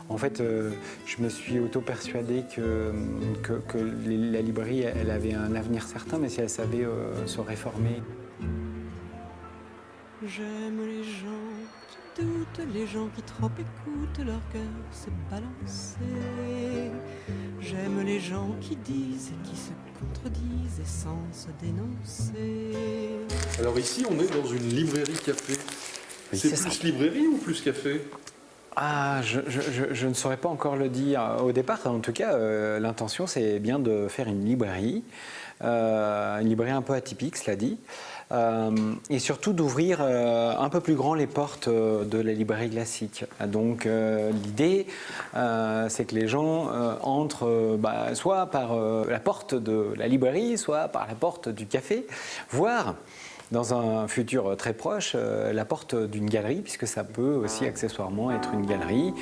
En fait, je me suis auto-persuadé que la librairie, elle avait un avenir certain, mais si elle savait se réformer. J'aime les gens qui doutent, les gens qui trop écoutent leur cœur se balancer. J'aime les gens qui disent et qui se contredisent et sans se dénoncer. Alors ici, on est dans une librairie café. Oui, c'est c'est plus ça. librairie ou plus café? Ah, je ne saurais pas encore le dire. Au départ, en tout cas, l'intention, c'est bien de faire une librairie un peu atypique, cela dit, et surtout d'ouvrir un peu plus grand les portes de la librairie classique. Donc, l'idée, c'est que les gens entrent soit par la porte de la librairie, soit par la porte du café, voire dans un futur très proche, la porte d'une galerie, puisque ça peut aussi accessoirement être une galerie.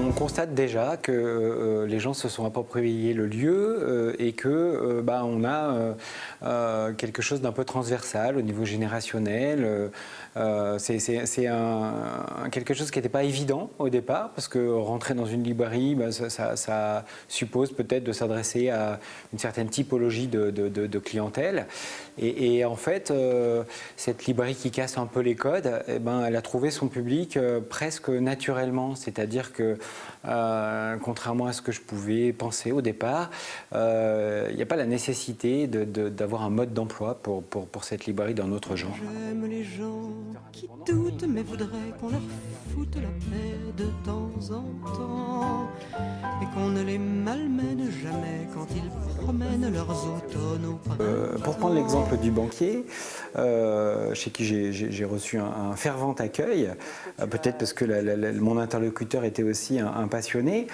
On constate déjà que les gens se sont appropriés le lieu et que on a quelque chose d'un peu transversal au niveau générationnel. C'est quelque chose qui n'était pas évident au départ, parce que rentrer dans une librairie, ça suppose peut-être de s'adresser à une certaine typologie de clientèle. Et en fait, cette librairie qui casse un peu les codes, elle a trouvé son public presque naturellement. C'est-à-dire que, contrairement à ce que je pouvais penser au départ, il n'y a pas la nécessité d'avoir un mode d'emploi pour cette librairie d'un autre genre. J'aime les gens qui doutent mais voudraient qu'on leur foute la paix de temps en temps et qu'on ne les malmène jamais quand ils promènent leurs automnes au printemps. Pour prendre l'exemple du banquier, chez qui j'ai reçu un fervent accueil, peut-être parce que mon interlocuteur était aussi un passionné,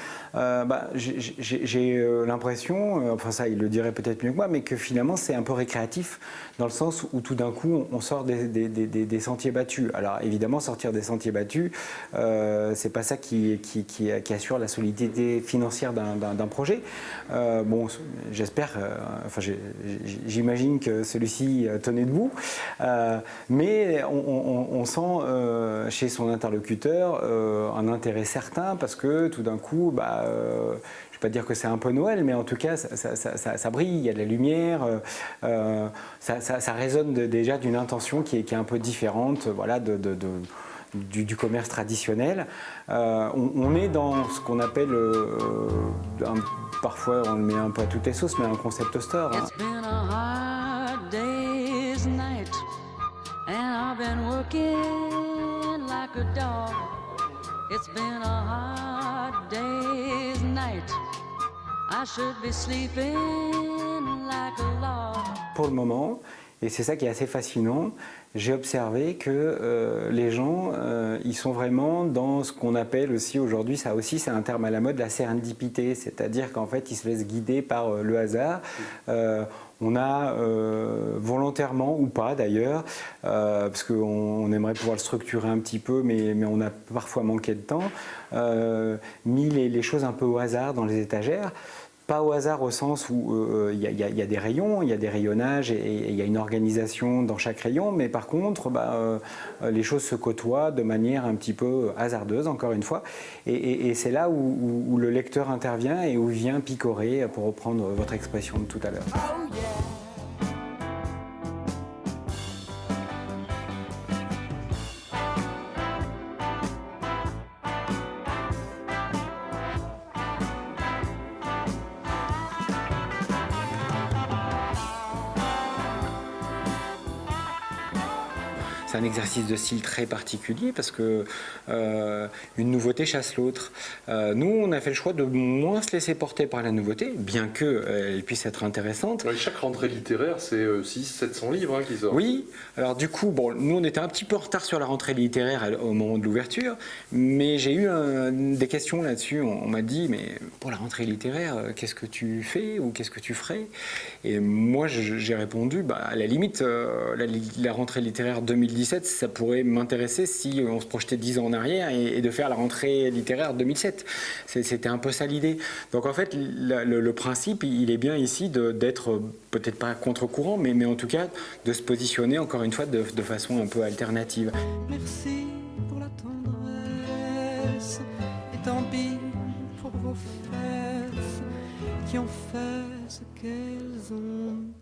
j'ai l'impression, enfin ça il le dirait peut-être mieux que moi, mais que finalement c'est un peu récréatif dans le sens où tout d'un coup on sort des sentiers battus. Alors évidemment sortir des sentiers battus, c'est pas ça qui assure la solidité financière d'un projet. Bon, j'espère, j'imagine que celui-ci tenait debout, mais on sent chez son interlocuteur un intérêt certain parce que tout d'un coup, je ne vais pas dire que c'est un peu Noël, mais en tout cas ça brille, il y a de la lumière, ça résonne déjà d'une intention qui est un peu différente, voilà, du commerce traditionnel. On est dans ce qu'on appelle, parfois on le met un peu à toutes les sauces, mais un concept store. Hein. It's been a hard day's night, and I've been working like a dog. It's been a hard day's night, I should be sleeping like a log. Pour le moment, et c'est ça qui est assez fascinant, j'ai observé que les gens, ils sont vraiment dans ce qu'on appelle aussi aujourd'hui, ça aussi c'est un terme à la mode, la sérendipité, c'est-à-dire qu'en fait ils se laissent guider par le hasard. On a volontairement ou pas d'ailleurs, parce qu'on aimerait pouvoir le structurer un petit peu, mais on a parfois manqué de temps, mis les choses un peu au hasard dans les étagères. Pas au hasard au sens où il y a des rayons, il y a des rayonnages et il y a une organisation dans chaque rayon, mais par contre, les choses se côtoient de manière un petit peu hasardeuse, encore une fois. Et c'est là où le lecteur intervient et où il vient picorer, pour reprendre votre expression de tout à l'heure. Oh yeah. C'est un exercice de style très particulier parce que une nouveauté chasse l'autre. Nous, on a fait le choix de moins se laisser porter par la nouveauté, bien qu'elle puisse être intéressante. Ouais, chaque rentrée littéraire, c'est 600-700 livres qui sortent. Oui, alors du coup, nous on était un petit peu en retard sur la rentrée littéraire au moment de l'ouverture, mais j'ai eu des questions là-dessus. On m'a dit, mais pour la rentrée littéraire, qu'est-ce que tu fais ou qu'est-ce que tu ferais? Et moi, j'ai répondu, à la limite, la rentrée littéraire 2018, 2017, ça pourrait m'intéresser si on se projetait 10 ans en arrière et de faire la rentrée littéraire 2007. C'était un peu ça l'idée. Donc en fait, le principe, il est bien ici d'être peut-être pas contre-courant, mais en tout cas de se positionner encore une fois de façon un peu alternative. Merci pour la tendresse, et tant pis pour vos fesses qui ont fait ce qu'elles ont